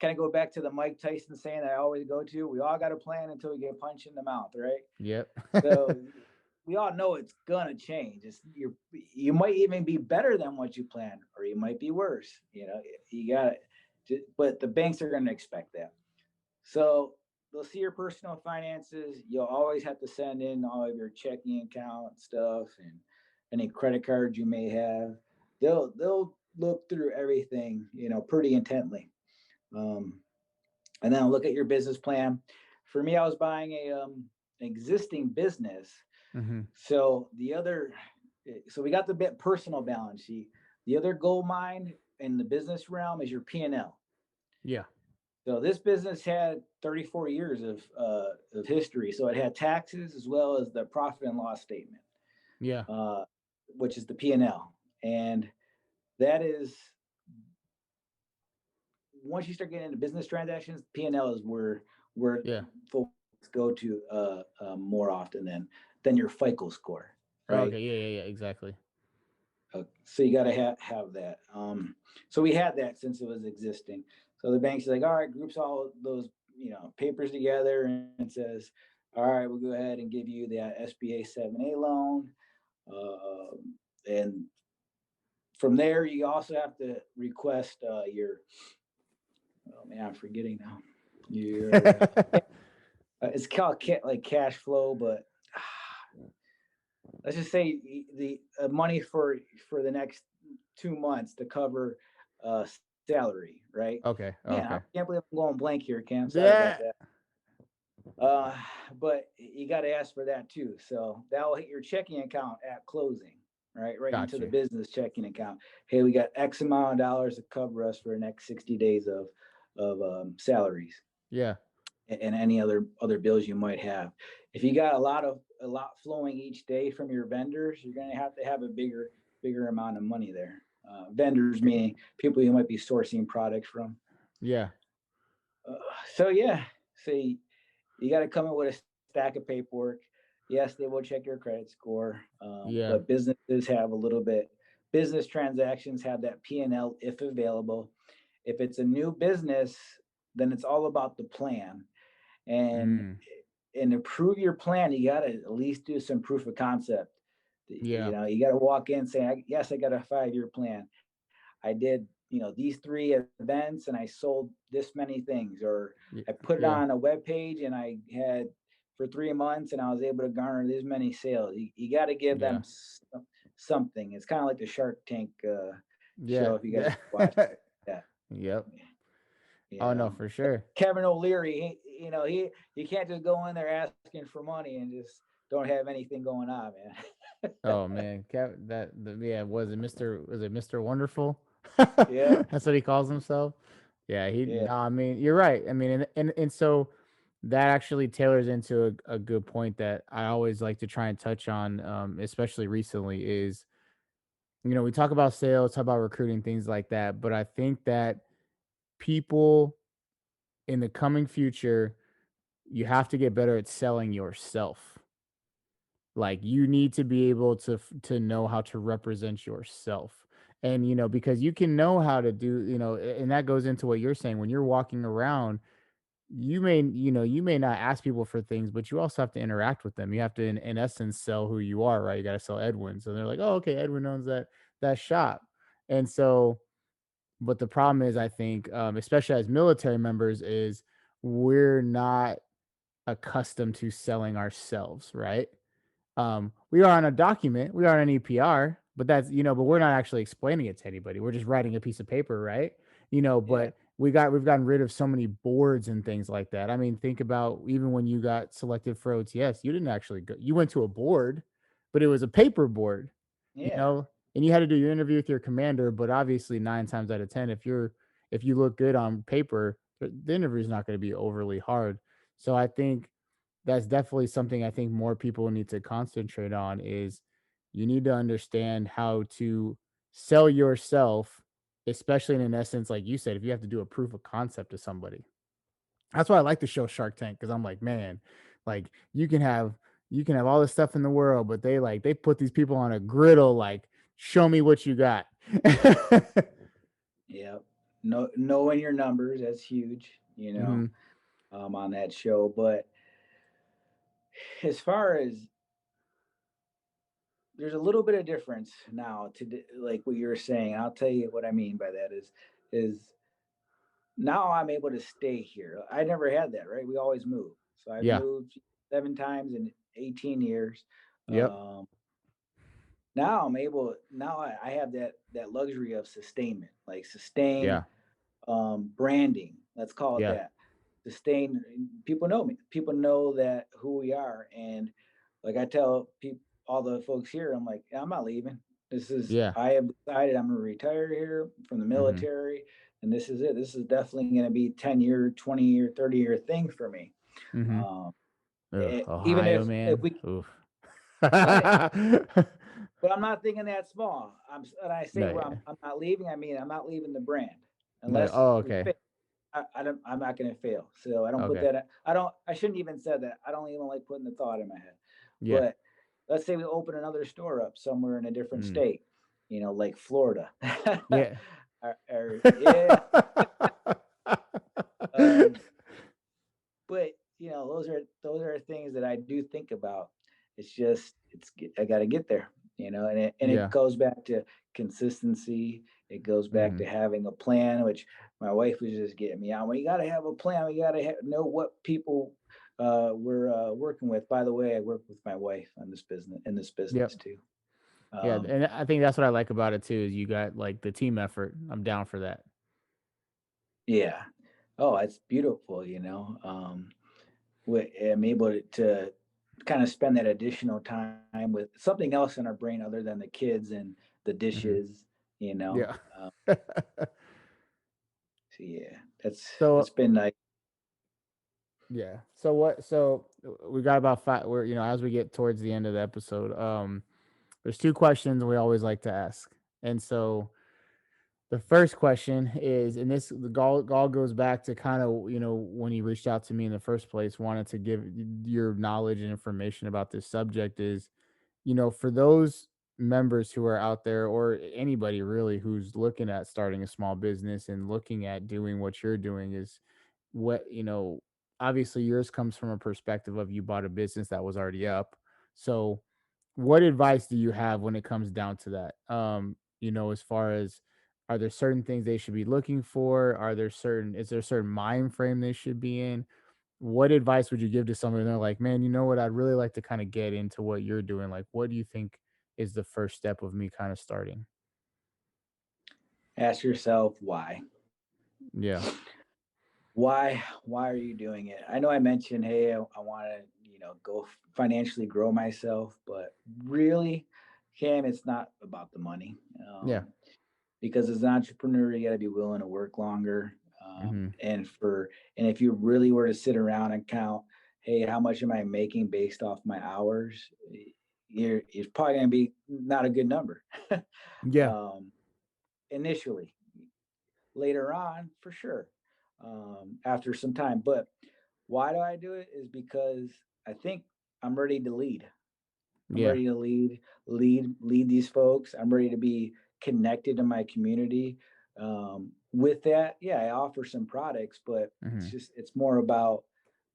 kind of go back to the Mike Tyson saying that I always go to. We all got a plan until we get punched in the mouth, right? Yep. So we all know it's gonna change. You might even be better than what you planned, or you might be worse. You got it. But the banks are gonna expect that. So they'll see your personal finances. You'll always have to send in all of your checking account stuff and any credit cards you may have. They'll look through everything, pretty intently. And then look at your business plan. For me, I was buying an existing business. So so we got the personal balance sheet. The other gold mine in the business realm is your P&L. Yeah. So this business had 34 years of history. So it had taxes as well as the profit and loss statement. Yeah. Which is the P&L. And that is, once you start getting into business transactions, P&L is where folks go to more often than your FICO score. Right? Okay. Yeah. Exactly. So you got to have that. So we had that since it was existing. So the bank's like, all right, groups all those papers together and says, all right, we'll go ahead and give you that SBA 7A loan. And from there, you also have to request your. Oh man, I'm forgetting now. Your it's called like cash flow, but let's just say the money for the next 2 months to cover salary, right? Okay. Man, I Okay. can't believe I'm going blank here, Cam. Sorry about Yeah. that. But you got to ask for that too. So that will hit your checking account at closing, right Got into the you. business checking account. Hey, we got X amount of dollars to cover us for the next 60 days of salaries Yeah. and any other bills you might have. If you got a lot flowing each day from your vendors, you're going to have a bigger amount of money there. Vendors meaning people you might be sourcing products from. Yeah. So yeah, so you got to come in with a stack of paperwork. Yes, they will check your credit score, Yeah. but businesses have a little bit. Business transactions have that P&L if available. If it's a new business, then it's all about the plan. And to prove your plan, you got to at least do some proof of concept. Yeah. You got to walk in saying, yes, I got a 5-year plan. I did, these 3 events and I sold this many things, or I put it Yeah. on a web page and I had for 3 months and I was able to garner this many sales. You got to give them something. It's kind of like the Shark Tank show. If you guys watch that. Yep. Oh no, for sure. Kevin O'Leary, he can't just go in there asking for money and just don't have anything going on, man. Oh man, was it Mr. Wonderful? Yeah. That's what he calls himself. Yeah, Yeah. no, I mean, you're right. I mean, and so that actually tailors into a good point that I always like to try and touch on, especially recently, is we talk about sales, talk about recruiting, things like that, but I think that people in the coming future, you have to get better at selling yourself. Like you need to be able to know how to represent yourself. And because you can know how to do, and that goes into what you're saying when you're walking around, you may not ask people for things, but you also have to interact with them. You have to in essence sell who you are, right? You got to sell Edwin. So they're like, "Oh, okay, Edwin owns that shop." And so but the problem is I think especially as military members is we're not accustomed to selling ourselves, right? We are on a document, we are on an EPR, but but we're not actually explaining it to anybody. We're just writing a piece of paper, right? But we've gotten rid of so many boards and things like that. I mean, think about even when you got selected for OTS, you didn't actually go, you went to a board, but it was a paper board, and you had to do your interview with your commander. But obviously 9 times out of 10, if you look good on paper, the interview is not going to be overly hard. So I think that's definitely something I think more people need to concentrate on is you need to understand how to sell yourself, especially in an essence, like you said, if you have to do a proof of concept to somebody. That's why I like the show Shark Tank, because I'm like, man, like you can have all this stuff in the world, but they put these people on a griddle, like, show me what you got. Yeah. Knowing your numbers, that's huge, on that show. But as far as there's a little bit of difference now to like what you're saying. I'll tell you what I mean by that is now I'm able to stay here. I never had that, right? We always move. So I've Yeah. moved 7 times in 18 years. Yep. Now I'm able, now I have that luxury of sustainment, like sustained Yeah. branding. Let's call it Yeah. that. Sustain. People know me. People know that who we are. And like I tell people, all the folks here, I'm like, I'm not leaving. Yeah. I have decided I'm going to retire here from the military. And this is it. This is definitely going to be 10-year, 20-year, 30-year thing for me. Mm-hmm. Even Ohio, if man. we, Oof. but I'm not thinking that small. And I say, No, well, yeah. I'm not leaving. I mean, I'm not leaving the brand No, unless oh, we okay. fit. I'm not going to fail. So I don't put Okay. that. I shouldn't even said that. I don't even like putting the thought in my head. Yeah. But let's say we open another store up somewhere in a different Mm. state, like Florida. Yeah. Yeah. But those are things that I do think about. It's just I got to get there, and Yeah. it goes back to consistency. It goes back to having a plan, which my wife was just getting me on. Well, you got to have a plan. We got to know what people we're working with. By the way, I work with my wife on this business Yep. too. Yeah, Um, and I think that's what I like about it too. Is you got like the team effort. I'm down for that. yeah. Oh, it's beautiful. I'm able to kind of spend that additional time with something else in our brain other than the kids and the Hmm. dishes. You know. Yeah. So yeah, it's So been like. yeah. So what? So we got about five. We're as we get towards the end of the episode, there's two questions we always like to ask, and so the first question is, and this the gall goes back to kind of when you reached out to me in the first place, wanted to give your knowledge and information about this subject is, for those members who are out there or anybody really who's looking at starting a small business and looking at doing what you're doing is what, obviously yours comes from a perspective of you bought a business that was already up. So what advice do you have when it comes down to that? As far as are there certain things they should be looking for? Is there a certain mind frame they should be in? What advice would you give to someone they're like, man, you know what? I'd really like to kind of get into what you're doing. Like, what do you think is the first step of me kind of starting? Ask yourself why. Yeah. Why are you doing it? I know I mentioned, hey, I want to go financially grow myself, but really, Cam, it's not about the money. Yeah. Because as an entrepreneur, you got to be willing to work longer. Hmm. And if you really were to sit around and count, hey, how much am I making based off my hours? It's probably going to be not a good number. Yeah. um, Initially, later on, for sure, after some time. But why do I do it? Is because I think I'm ready to lead. I'm Yeah. ready to lead these folks. I'm ready to be connected to my community. With that, yeah, I offer some products, but Hmm. it's more about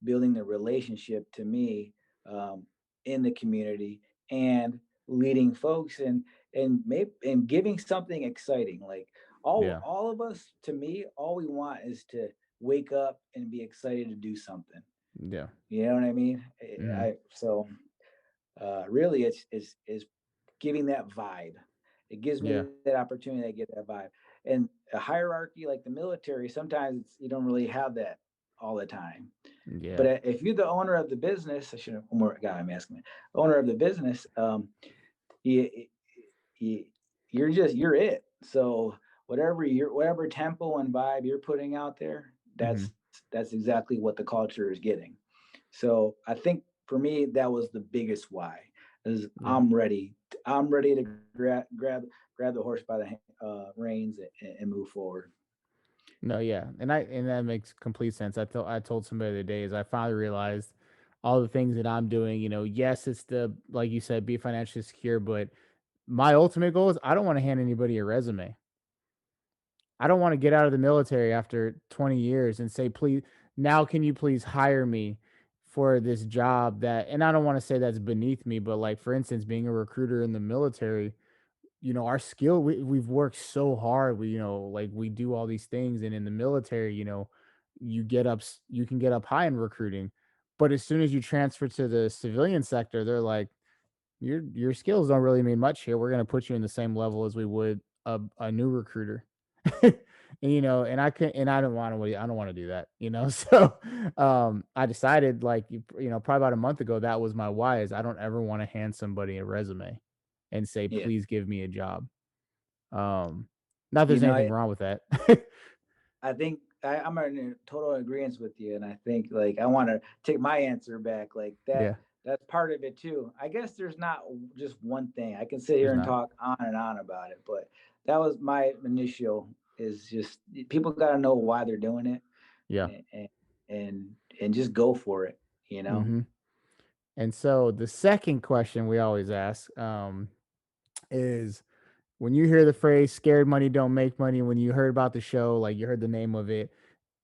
building the relationship to me, um, in the community, and leading folks, and giving something exciting. Like all Yeah. all of us, to me, all we want is to wake up and be excited to do something. Yeah. You know what I mean? Hmm. Really, it's giving that vibe. It gives me Yeah. that opportunity to get that vibe. And a hierarchy like the military, sometimes you don't really have that all the time. Yeah. But if you're the owner of the business, I should have one more guy. I'm asking me, owner of the business. You, you you're it. So whatever tempo and vibe you're putting out there, Hmm. that's exactly what the culture is getting. So I think for me that was the biggest why, is Yeah. I'm ready to grab the horse by the reins, and move forward. No, yeah, and that makes complete sense. I told somebody the other day is I finally realized all the things that I'm doing. Yes, it's the like you said, be financially secure, but my ultimate goal is I don't want to hand anybody a resume. I don't want to get out of the military after 20 years and say, please, now can you please hire me for this job that, and I don't want to say that's beneath me, but like for instance, being a recruiter in the military, our skill we've worked so hard, like we do all these things, and in the military, you can get up high in recruiting, but as soon as you transfer to the civilian sector, they're like, your skills don't really mean much here. We're going to put you in the same level as we would a new recruiter. And and I don't want to do that, so I decided, like, probably about a month ago, that was my why, is I don't ever want to hand somebody a resume and say, Yeah, please give me a job. um Not you there's know, anything I, wrong with that. I think I'm in total agreement with you, and I think, like, I want to take my answer back. Like that, Yeah, that's part of it too. I guess there's not just one thing. I can sit here there's and not. talk on and on about it, but that was my initial. Is just people got to know why they're doing it, Yeah. and and just go for it. You know. Hmm. And so the second question we always ask, is, when you hear the phrase "scared money don't make money," when you heard about the show, like you heard the name of it,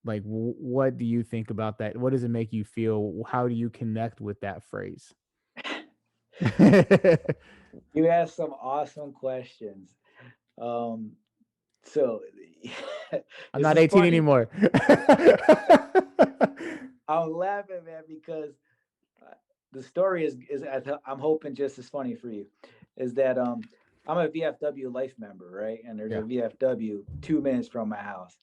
like what do you think about that? What does it make you feel? How do you connect with that phrase? You asked some awesome questions. Um, so I'm this not is 18 funny. anymore. I'm laughing, man, because the story is I'm hoping just as funny for you, is that I'm a VFW life member, right? And there's a VFW 2 minutes from my house.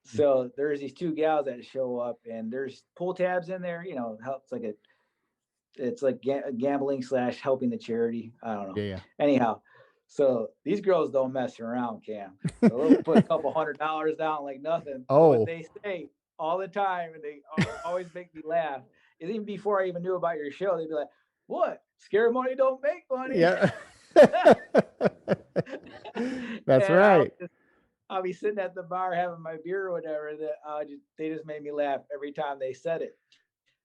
So there's these two gals that show up, and there's pull tabs in there. You know, helps like it's like gambling / helping the charity. I don't know. Yeah. Anyhow, so these girls don't mess around, Cam. So they'll put a couple $100 down like nothing. Oh. What they say all the time, and they always make me laugh. And even before I even knew about your show, they'd be like, "What? Scary money don't make money." Yeah. That's right. I'll be sitting at the bar having my beer or whatever. They just made me laugh every time they said it.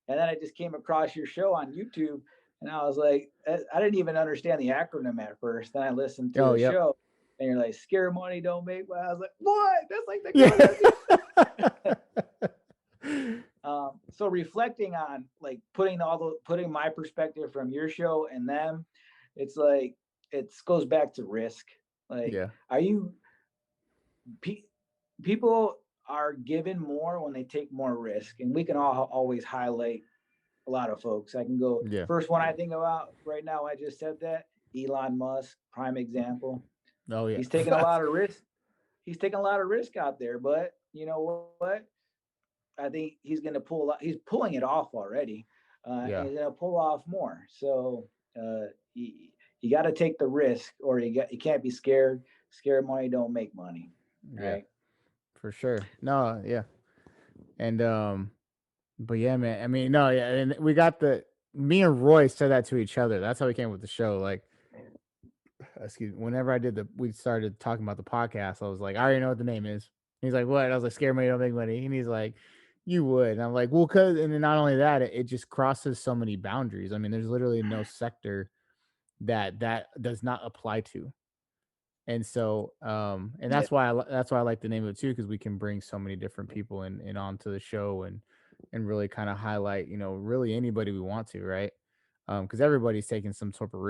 And then I just came across your show on YouTube, and I was like, I didn't even understand the acronym at first. Then I listened to the show, and you're like, "Scare money don't make money." I was like, "What? That's like the So reflecting on like putting my perspective from your show and them, it's like it goes back to risk. Like, are you people are given more when they take more risk, and we can always highlight a lot of folks. I can go first one I think about right now. I just said that Elon Musk, prime example. Oh yeah, he's taking a lot of risk. He's taking a lot of risk out there, but you know what? I think he's going to pull. He's pulling it off already, and he's going to pull off more. So you got to take the risk, or you can't be scared. Scared money don't make money. Right? For sure. No, yeah. And but yeah, man. I mean, no, yeah, and we got me and Roy said that to each other. That's how we came with the show. Like, excuse me, whenever we started talking about the podcast, I was like, I already know what the name is. And he's like, what? I was like, "Scare money don't make money." And he's like, "You would." And I'm like, well, and then not only that, it just crosses so many boundaries. I mean, there's literally no sector that does not apply to. And so, and that's why I like the name of it too, because we can bring so many different people in onto the show and really kind of highlight, really anybody we want to, right? Because everybody's taking some sort of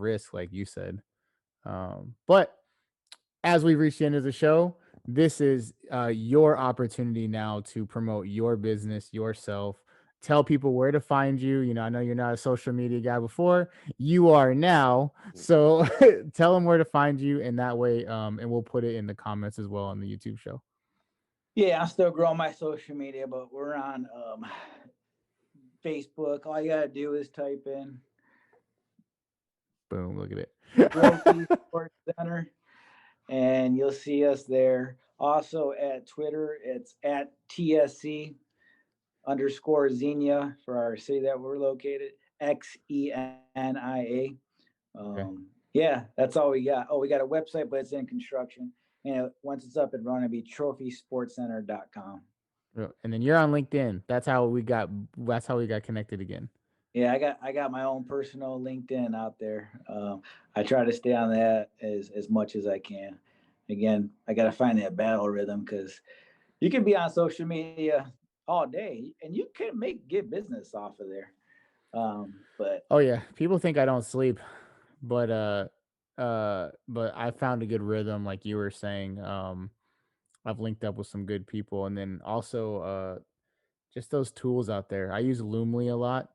risk, like you said. But as we reach the end of the show, this is your opportunity now to promote your business, yourself. Tell people where to find you. I know you're not a social media guy before. You are now. So tell them where to find you, and that way, and we'll put it in the comments as well on the YouTube show. Yeah, I'm still growing my social media, but we're on Facebook. All you gotta do is type in. Boom! Look at it. Trophy Sports Center, and you'll see us there. Also at Twitter, it's at TSC _ Xenia for our city that we're located. XENIA. Yeah, that's all we got. Oh, we got a website, but it's in construction. And once it's up and running, it'll be trophysportscenter.com. And then you're on LinkedIn. That's how we got connected again. Yeah, I got my own personal LinkedIn out there. I try to stay on that as much as I can. Again, I got to find that battle rhythm, because you can be on social media all day and you can get business off of there. But oh yeah, people think I don't sleep, but I found a good rhythm, like you were saying. I've linked up with some good people, and then also just those tools out there. I use Loomly a lot.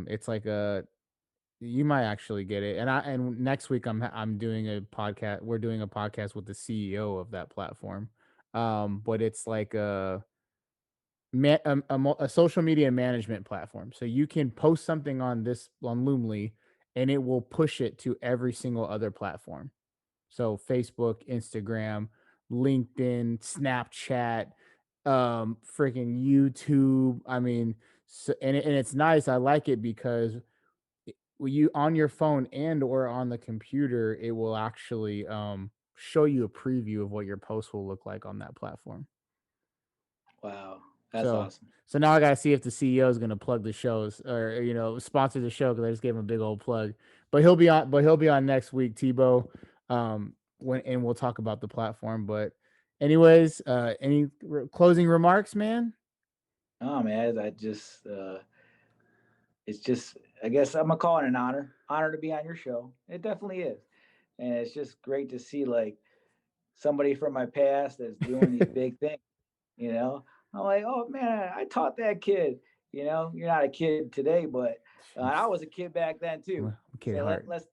It's like you might actually get it. And next week I'm doing a podcast. We're doing a podcast with the CEO of that platform. But it's like a social media management platform. So you can post something on Loomly, and it will push it to every single other platform. So Facebook, Instagram, LinkedIn, Snapchat, freaking YouTube. I mean, and it's nice. I like it because you on your phone and or on the computer, it will actually show you a preview of what your post will look like on that platform. Wow, that's awesome. So now I got to see if the CEO is going to plug the shows, or sponsor the show, because I just gave him a big old plug. But he'll be on next week, Tebow. And we'll talk about the platform. But anyways, any closing remarks, man? Oh man, it's just, I guess I'm gonna call it an honor to be on your show. It definitely is. And it's just great to see like somebody from my past that's doing these big things. I'm like, oh man, I taught that kid. You know, you're not a kid today, but I was a kid back then too. Well, kid So at heart. let's,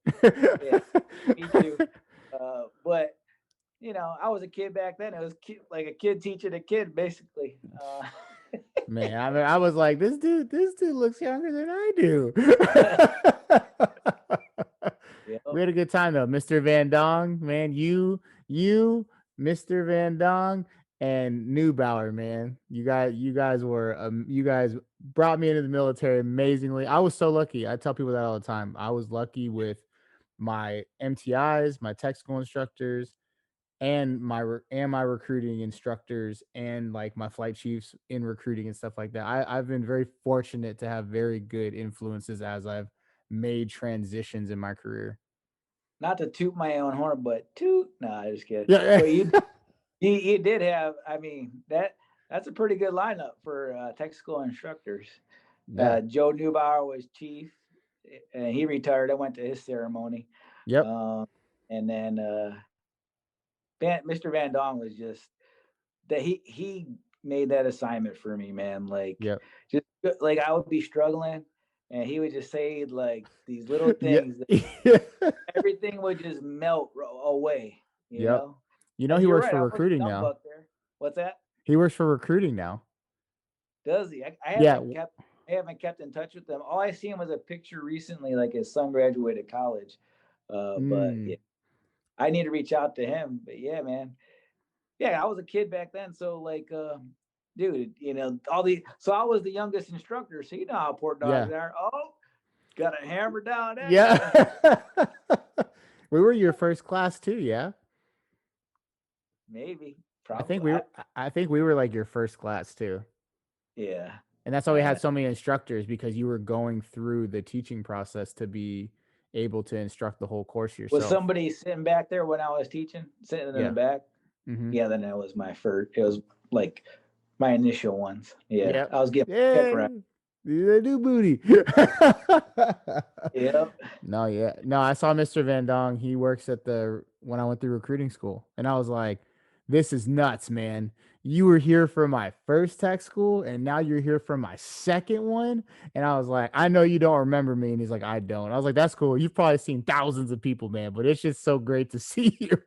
yeah, me too. But you know, I was a kid back then. It was like a kid teaching a kid, basically. Man, I mean, I was like, this dude looks younger than I do. Yeah. We had a good time though, Mr. Van Dong, man. You, Mr. Van Dong, and Neubauer, man. You guys brought me into the military amazingly. I was so lucky. I tell people that all the time. I was lucky with my MTIs, my tech school instructors, and my recruiting instructors, and like my flight chiefs in recruiting and stuff like that. I've been very fortunate to have very good influences as I've made transitions in my career. Not to toot my own horn, but toot. No, I just kidding. Yeah. But you did have. I mean, that's a pretty good lineup for tech school instructors. Yeah. Joe Neubauer was chief, and he retired. I went to his ceremony. Yep. And then Mr. Van Dong was just that he made that assignment for me, man. Like, Yep. just like I would be struggling, and he would just say like these little things. That everything would just melt away. You know. You know, he works for recruiting now. What's that? He works for recruiting now. Does he? I haven't kept in touch with them. All I seen was a picture recently, like his son graduated college. But yeah, I need to reach out to him. But yeah, man. Yeah, I was a kid back then, so like, dude, you know, so I was the youngest instructor, so you know how poor dogs are. Oh, got a hammer down there. Yeah. We were your first class too, yeah. Maybe, probably. I think we were like your first class too. Yeah. And that's why we had so many instructors, because you were going through the teaching process to be able to instruct the whole course yourself. Was somebody sitting back there when I was teaching, sitting in the back? Mm-hmm. Yeah, then that was my first. It was like my initial ones. Yeah, yep. I was getting picked around. The new booty. Yep. No, I saw Mr. Van Dong. He works at when I went through recruiting school, and I was like, this is nuts, man. You were here for my first tech school, and now you're here for my second one. And I was like, I know you don't remember me. And he's like, I don't. I was like, that's cool. You've probably seen thousands of people, man, but it's just so great to see you.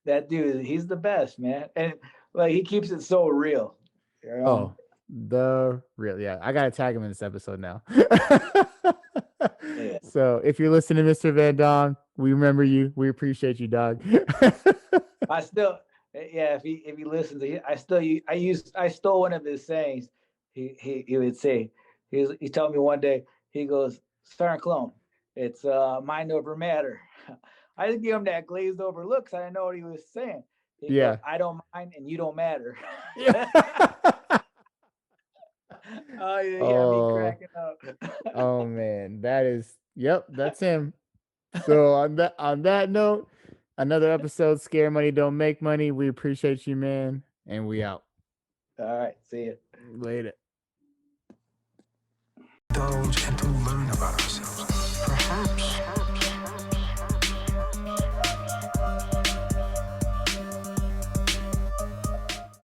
That dude, he's the best, man. And like, he keeps it so real. You know? Oh, the real. Yeah. I got to tag him in this episode now. Yeah. So if you're listening, Mr. Van Dong, we remember you. We appreciate you, dog. I still, yeah. If he listens, I stole one of his sayings. He would say, he told me one day, he goes, Sergeant Colón, it's mind over matter. I just give him that glazed over look because I didn't know what he was saying. He goes, I don't mind and you don't matter. Yeah. Oh yeah, me cracking up. Oh man, that's him. So on that note, another episode, Scare Money Don't Make Money. We appreciate you, man, and we out. All right, see you Later. Indulge and to learn